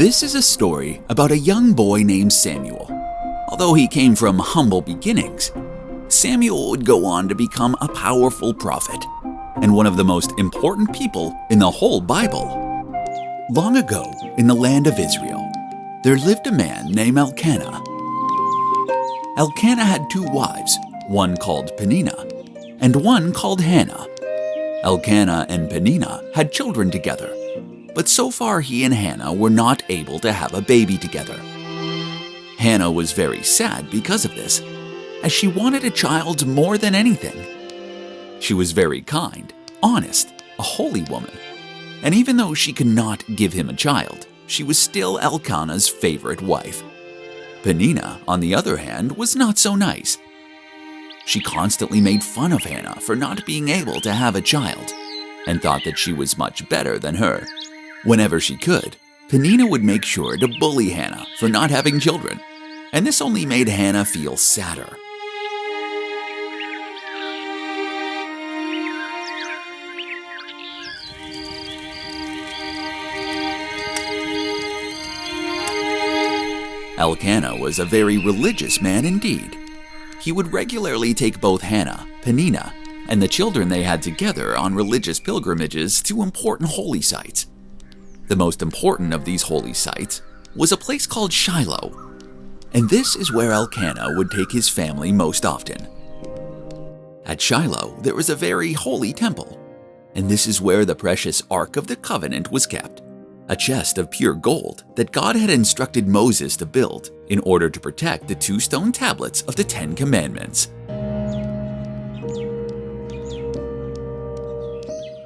This is a story about a young boy named Samuel. Although he came from humble beginnings, Samuel would go on to become a powerful prophet and one of the most important people in the whole Bible. Long ago, in the land of Israel, there lived a man named Elkanah. Elkanah had two wives, one called Peninnah and one called Hannah. Elkanah and Peninnah had children together, but so far he and Hannah were not able to have a baby together. Hannah was very sad because of this, as she wanted a child more than anything. She was very kind, honest, a holy woman, and even though she could not give him a child, she was still Elkanah's favorite wife. Peninnah, on the other hand, was not so nice. She constantly made fun of Hannah for not being able to have a child, and thought that she was much better than her. Whenever she could, Peninnah would make sure to bully Hannah for not having children, and this only made Hannah feel sadder. Elkanah was a very religious man indeed. He would regularly take both Hannah, Peninnah, and the children they had together on religious pilgrimages to important holy sites. The most important of these holy sites was a place called Shiloh, and this is where Elkanah would take his family most often. At Shiloh, there was a very holy temple, and this is where the precious Ark of the Covenant was kept, a chest of pure gold that God had instructed Moses to build in order to protect the two stone tablets of the Ten Commandments.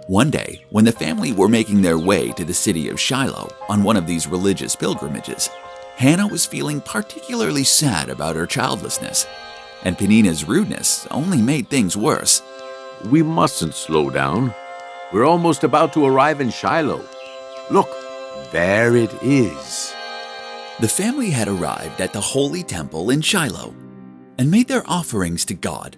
One day, when the family were making their way to the city of Shiloh on one of these religious pilgrimages, Hannah was feeling particularly sad about her childlessness, and Peninnah's rudeness only made things worse. We mustn't slow down. We're almost about to arrive in Shiloh. Look, there it is. The family had arrived at the holy temple in Shiloh and made their offerings to God.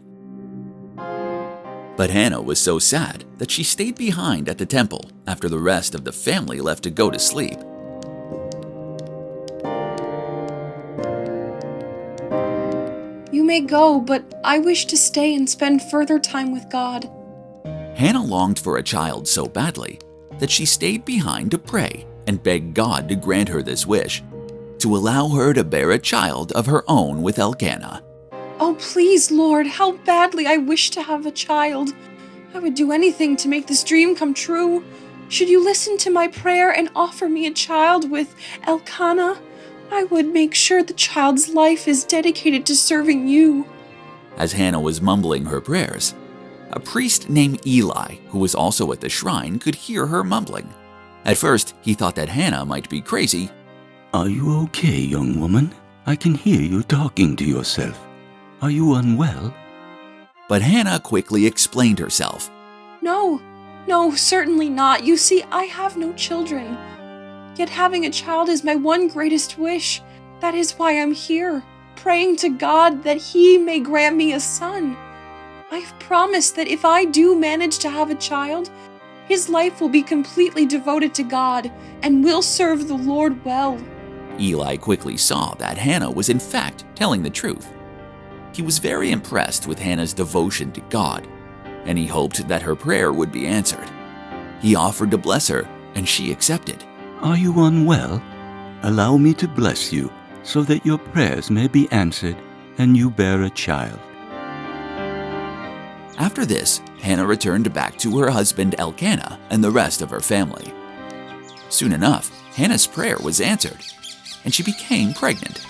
But Hannah was so sad that she stayed behind at the temple after the rest of the family left to go to sleep. You may go, but I wish to stay and spend further time with God. Hannah longed for a child so badly that she stayed behind to pray and beg God to grant her this wish, to allow her to bear a child of her own with Elkanah. Oh, please, Lord, how badly I wish to have a child. I would do anything to make this dream come true. Should you listen to my prayer and offer me a child with Elkanah, I would make sure the child's life is dedicated to serving you. As Hannah was mumbling her prayers, a priest named Eli, who was also at the shrine, could hear her mumbling. At first, he thought that Hannah might be crazy. Are you okay, young woman? I can hear you talking to yourself. Are you unwell? But Hannah quickly explained herself. No, certainly not. You see, I have no children. Yet having a child is my one greatest wish. That is why I'm here, praying to God that He may grant me a son. I've promised that if I do manage to have a child, his life will be completely devoted to God and will serve the Lord well. Eli quickly saw that Hannah was in fact telling the truth. He was very impressed with Hannah's devotion to God, and he hoped that her prayer would be answered. He offered to bless her, and she accepted. Are you unwell? Allow me to bless you, so that your prayers may be answered, and you bear a child. After this, Hannah returned back to her husband Elkanah and the rest of her family. Soon enough, Hannah's prayer was answered, and she became pregnant.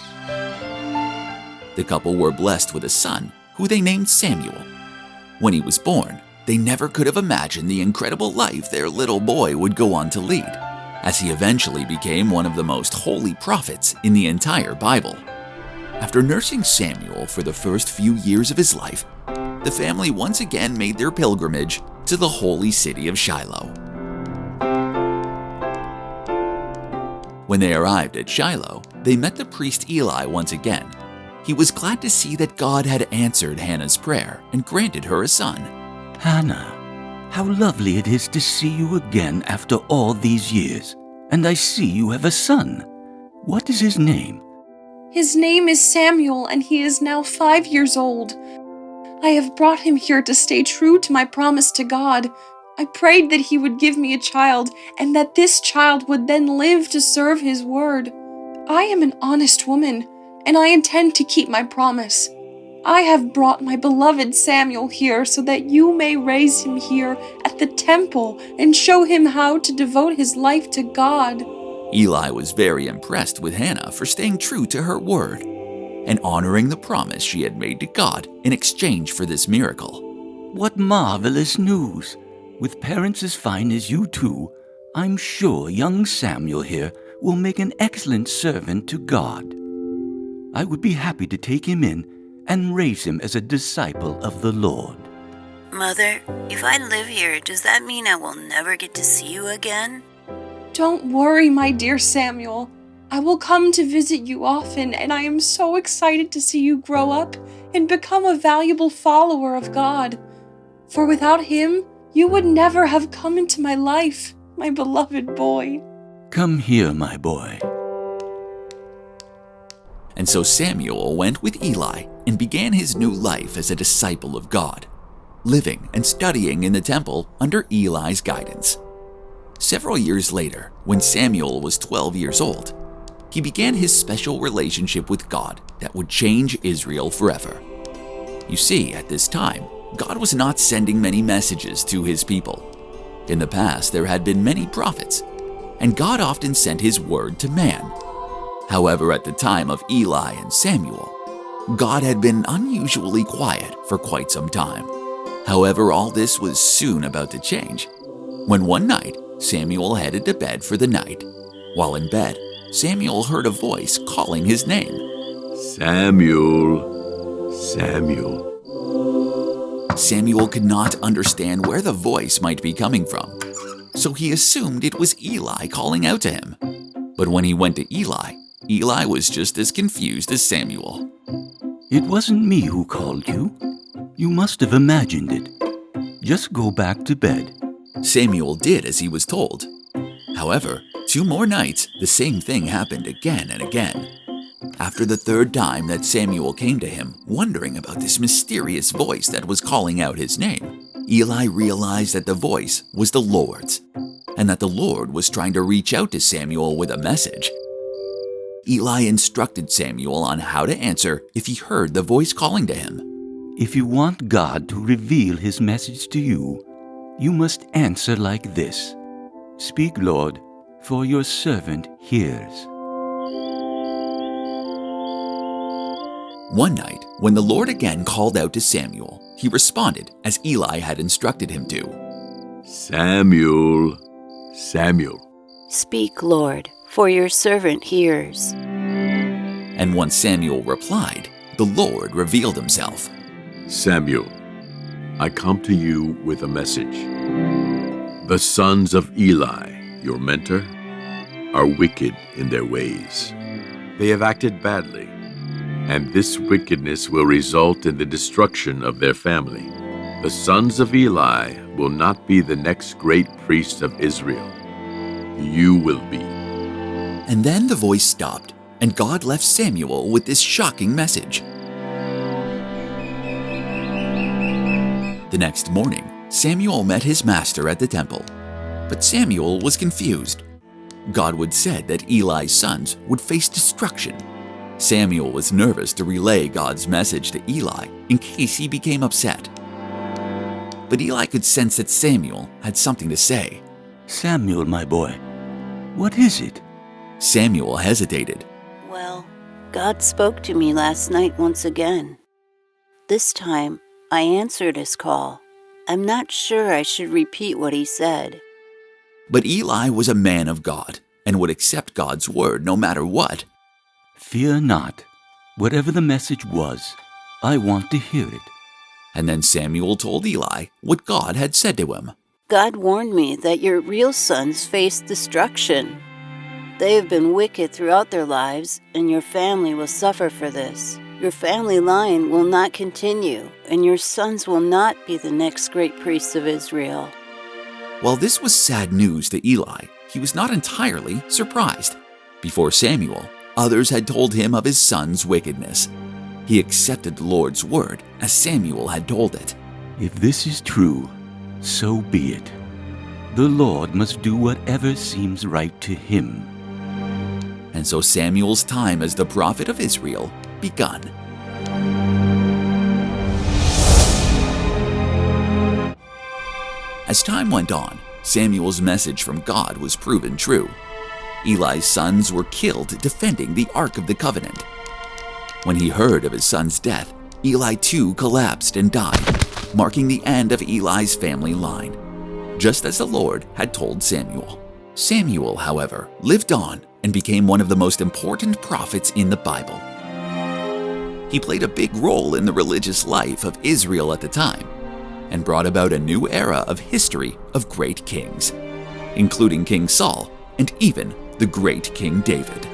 The couple were blessed with a son, who they named Samuel. When he was born, they never could have imagined the incredible life their little boy would go on to lead, as he eventually became one of the most holy prophets in the entire Bible. After nursing Samuel for the first few years of his life, the family once again made their pilgrimage to the holy city of Shiloh. When they arrived at Shiloh, they met the priest Eli once again. He was glad to see that God had answered Hannah's prayer and granted her a son. Hannah, how lovely it is to see you again after all these years. And I see you have a son. What is his name? His name is Samuel, and he is now 5 years old. I have brought him here to stay true to my promise to God. I prayed that he would give me a child, and that this child would then live to serve his word. I am an honest woman, and I intend to keep my promise. I have brought my beloved Samuel here so that you may raise him here at the temple and show him how to devote his life to God." Eli was very impressed with Hannah for staying true to her word and honoring the promise she had made to God in exchange for this miracle. What marvelous news! With parents as fine as you two, I'm sure young Samuel here will make an excellent servant to God. I would be happy to take him in and raise him as a disciple of the Lord. Mother, if I live here, does that mean I will never get to see you again? Don't worry, my dear Samuel. I will come to visit you often, and I am so excited to see you grow up and become a valuable follower of God. For without him, you would never have come into my life, my beloved boy. Come here, my boy. And so Samuel went with Eli and began his new life as a disciple of God, living and studying in the temple under Eli's guidance. Several years later, when Samuel was 12 years old, he began his special relationship with God that would change Israel forever. You see, at this time, God was not sending many messages to his people. In the past, there had been many prophets, and God often sent his word to man. However, at the time of Eli and Samuel, God had been unusually quiet for quite some time. However, all this was soon about to change. When one night, Samuel headed to bed for the night. While in bed, Samuel heard a voice calling his name. Samuel, Samuel. Samuel could not understand where the voice might be coming from, so he assumed it was Eli calling out to him. But when he went to Eli, Eli was just as confused as Samuel. It wasn't me who called you. You must have imagined it. Just go back to bed. Samuel did as he was told. However, 2 more nights, the same thing happened again and again. After the 3rd time that Samuel came to him, wondering about this mysterious voice that was calling out his name, Eli realized that the voice was the Lord's, and that the Lord was trying to reach out to Samuel with a message. Eli instructed Samuel on how to answer if he heard the voice calling to him. If you want God to reveal his message to you, you must answer like this. Speak, Lord, for your servant hears. One night, when the Lord again called out to Samuel, he responded as Eli had instructed him to. Samuel, Samuel. Speak, Lord, for your servant hears. And once Samuel replied, the Lord revealed himself. Samuel, I come to you with a message. The sons of Eli, your mentor, are wicked in their ways. They have acted badly, and this wickedness will result in the destruction of their family. The sons of Eli will not be the next great priest of Israel. You will be. And then the voice stopped, and God left Samuel with this shocking message. The next morning, Samuel met his master at the temple, but Samuel was confused. God had said that Eli's sons would face destruction. Samuel was nervous to relay God's message to Eli in case he became upset. But Eli could sense that Samuel had something to say. Samuel, my boy, what is it? Samuel hesitated. Well, God spoke to me last night once again. This time, I answered his call. I'm not sure I should repeat what he said. But Eli was a man of God and would accept God's word no matter what. Fear not. Whatever the message was, I want to hear it. And then Samuel told Eli what God had said to him. God warned me that your real sons face destruction. They have been wicked throughout their lives, and your family will suffer for this. Your family line will not continue, and your sons will not be the next great priests of Israel. While this was sad news to Eli, he was not entirely surprised. Before Samuel, others had told him of his son's wickedness. He accepted the Lord's word as Samuel had told it. If this is true, so be it. The Lord must do whatever seems right to him. And so Samuel's time as the prophet of Israel begun. As time went on, Samuel's message from God was proven true. Eli's sons were killed defending the Ark of the Covenant. When he heard of his son's death, Eli too collapsed and died, marking the end of Eli's family line, just as the Lord had told Samuel. Samuel, however, lived on and became one of the most important prophets in the Bible. He played a big role in the religious life of Israel at the time and brought about a new era of history of great kings, including King Saul and even the great King David.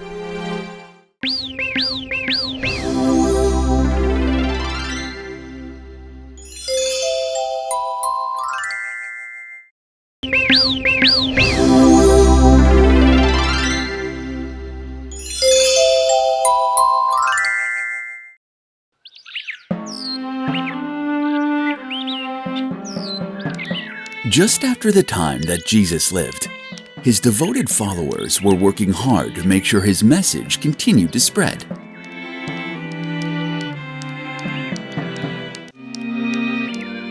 Just after the time that Jesus lived, his devoted followers were working hard to make sure his message continued to spread.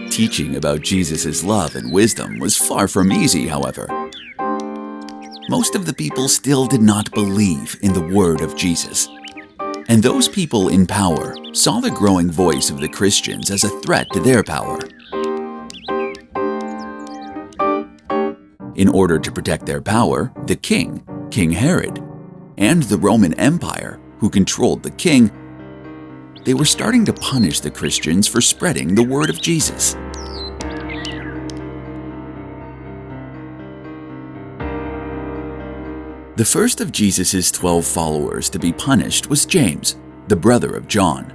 Teaching about Jesus' love and wisdom was far from easy, however. Most of the people still did not believe in the word of Jesus. And those people in power saw the growing voice of the Christians as a threat to their power. In order to protect their power, the king, King Herod, and the Roman Empire, who controlled the king, they were starting to punish the Christians for spreading the word of Jesus. The first of Jesus' 12 followers to be punished was James, the brother of John.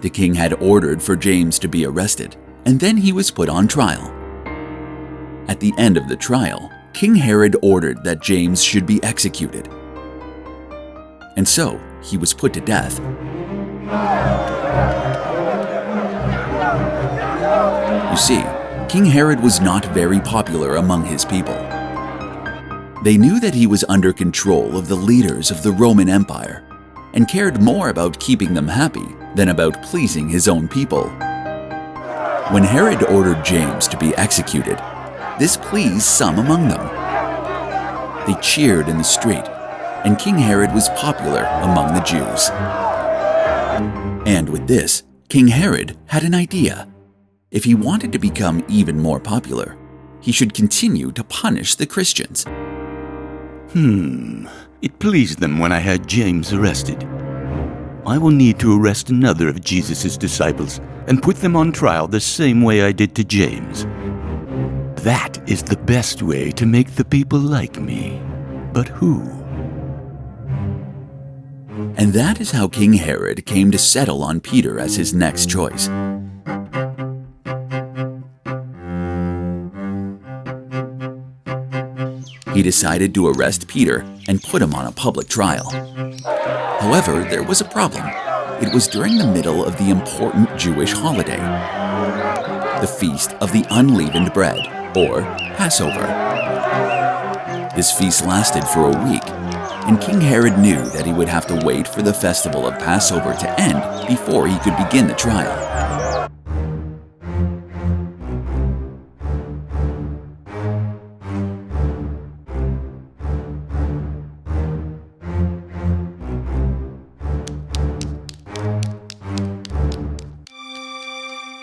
The king had ordered for James to be arrested, and then he was put on trial. At the end of the trial, King Herod ordered that James should be executed. And so, he was put to death. You see, King Herod was not very popular among his people. They knew that he was under control of the leaders of the Roman Empire and cared more about keeping them happy than about pleasing his own people. When Herod ordered James to be executed, this pleased some among them. They cheered in the street, and King Herod was popular among the Jews. And with this, King Herod had an idea. If he wanted to become even more popular, he should continue to punish the Christians. It pleased them when I had James arrested. I will need to arrest another of Jesus' disciples and put them on trial the same way I did to James. That is the best way to make the people like me. But who? And that is how King Herod came to settle on Peter as his next choice. He decided to arrest Peter and put him on a public trial. However, there was a problem. It was during the middle of the important Jewish holiday, the Feast of the Unleavened Bread, or Passover. This feast lasted for a week, and King Herod knew that he would have to wait for the festival of Passover to end before he could begin the trial.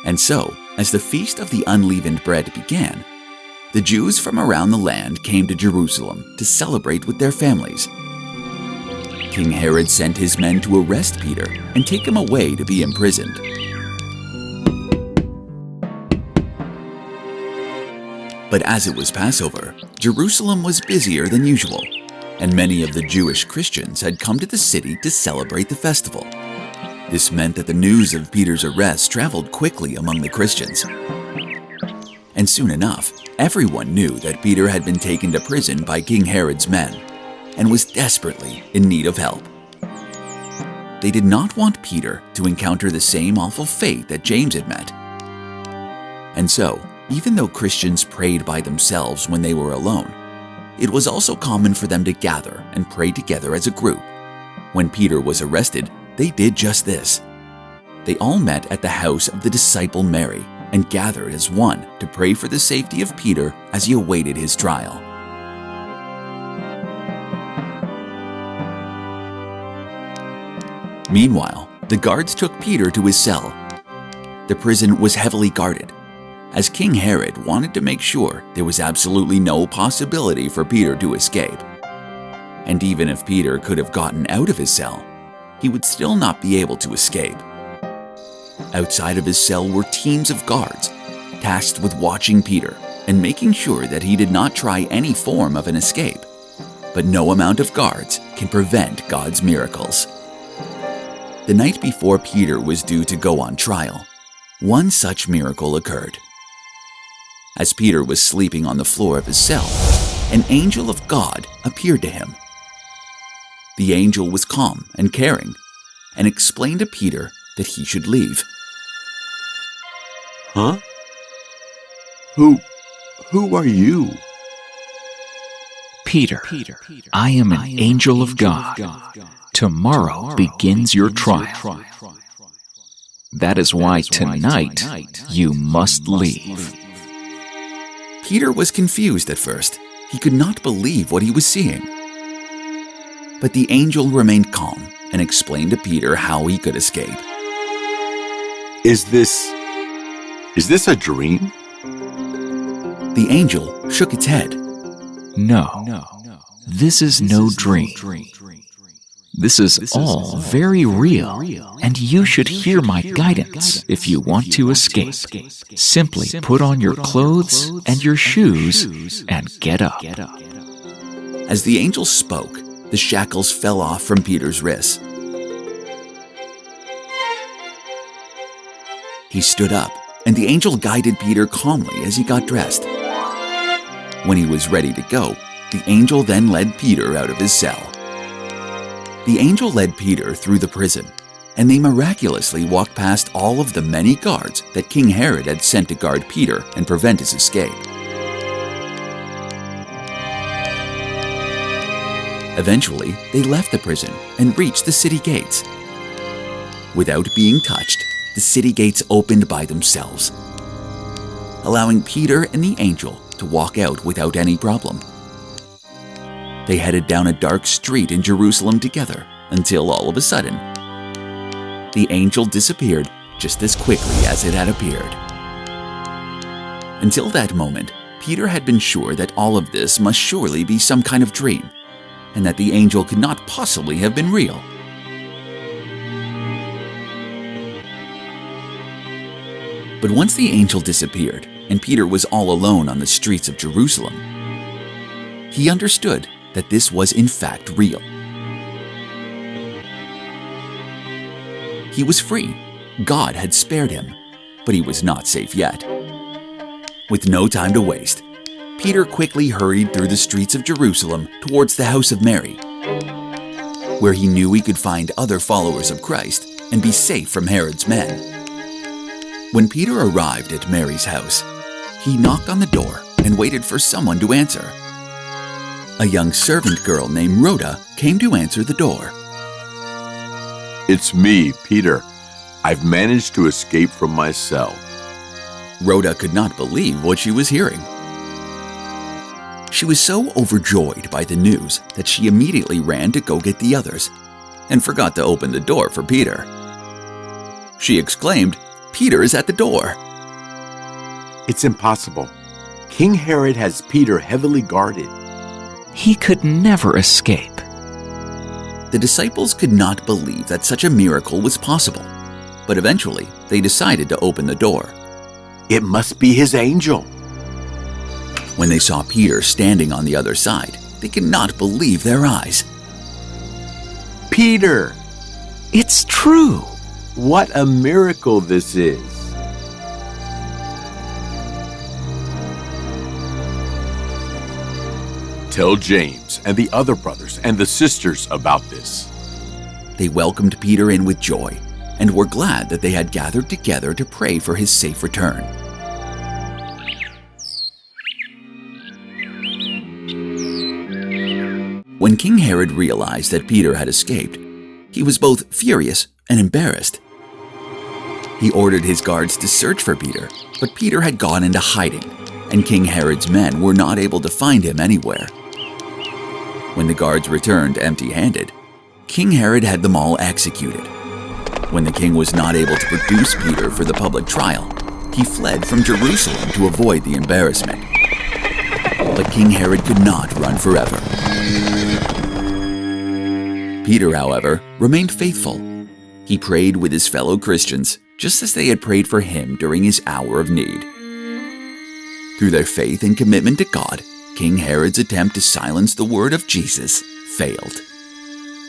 And so, as the Feast of the Unleavened Bread began, the Jews from around the land came to Jerusalem to celebrate with their families. King Herod sent his men to arrest Peter and take him away to be imprisoned. But as it was Passover, Jerusalem was busier than usual, and many of the Jewish Christians had come to the city to celebrate the festival. This meant that the news of Peter's arrest traveled quickly among the Christians. And soon enough, everyone knew that Peter had been taken to prison by King Herod's men and was desperately in need of help. they did not want Peter to encounter the same awful fate that James had met. And so, even though Christians prayed by themselves when they were alone, it was also common for them to gather and pray together as a group. When Peter was arrested, they did just this. They all met at the house of the disciple Mary and gathered as one to pray for the safety of Peter as he awaited his trial. Meanwhile, the guards took Peter to his cell. The prison was heavily guarded, as King Herod wanted to make sure there was absolutely no possibility for Peter to escape. And even if Peter could have gotten out of his cell, he would still not be able to escape. Outside of his cell were teams of guards, tasked with watching Peter and making sure that he did not try any form of an escape. But no amount of guards can prevent God's miracles. The night before Peter was due to go on trial, one such miracle occurred. As Peter was sleeping on the floor of his cell, an angel of God appeared to him. The angel was calm and caring and explained to Peter that he should leave. Huh? Who are you? Peter, I am an angel of God. Tomorrow begins your trial. That is why tonight you must leave. Peter was confused at first. He could not believe what he was seeing. But the angel remained calm and explained to Peter how he could escape. Is this a dream? The angel shook its head. No, this is no dream. This is all very real, and you should hear my guidance if you want to escape. Simply put on your clothes and your shoes and get up. As the angel spoke, the shackles fell off from Peter's wrists. He stood up, and the angel guided Peter calmly as he got dressed. When he was ready to go, the angel then led Peter out of his cell. The angel led Peter through the prison, and they miraculously walked past all of the many guards that King Herod had sent to guard Peter and prevent his escape. Eventually, they left the prison and reached the city gates. Without being touched, the city gates opened by themselves, allowing Peter and the angel to walk out without any problem. They headed down a dark street in Jerusalem together until all of a sudden, the angel disappeared just as quickly as it had appeared. Until that moment, Peter had been sure that all of this must surely be some kind of dream, and that the angel could not possibly have been real. But once the angel disappeared and Peter was all alone on the streets of Jerusalem, he understood that this was in fact real. He was free. God had spared him, but he was not safe yet. With no time to waste, Peter quickly hurried through the streets of Jerusalem towards the house of Mary, where he knew he could find other followers of Christ and be safe from Herod's men. When Peter arrived at Mary's house, he knocked on the door and waited for someone to answer. A young servant girl named Rhoda came to answer the door. It's me, Peter. I've managed to escape from my cell. Rhoda could not believe what she was hearing. She was so overjoyed by the news that she immediately ran to go get the others and forgot to open the door for Peter. She exclaimed, "Peter is at the door." It's impossible. King Herod has Peter heavily guarded. He could never escape. The disciples could not believe that such a miracle was possible, but eventually they decided to open the door. It must be his angel. When they saw Peter standing on the other side, they could not believe their eyes. Peter! It's true. What a miracle this is. Tell James and the other brothers and the sisters about this. They welcomed Peter in with joy and were glad that they had gathered together to pray for his safe return. When King Herod realized that Peter had escaped, he was both furious and embarrassed. He ordered his guards to search for Peter, but Peter had gone into hiding, and King Herod's men were not able to find him anywhere. When the guards returned empty-handed, King Herod had them all executed. When the king was not able to produce Peter for the public trial, he fled from Jerusalem to avoid the embarrassment. But King Herod could not run forever. Peter, however, remained faithful. He prayed with his fellow Christians, just as they had prayed for him during his hour of need. Through their faith and commitment to God, King Herod's attempt to silence the word of Jesus failed.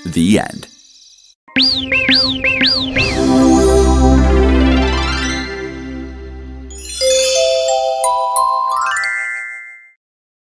The end.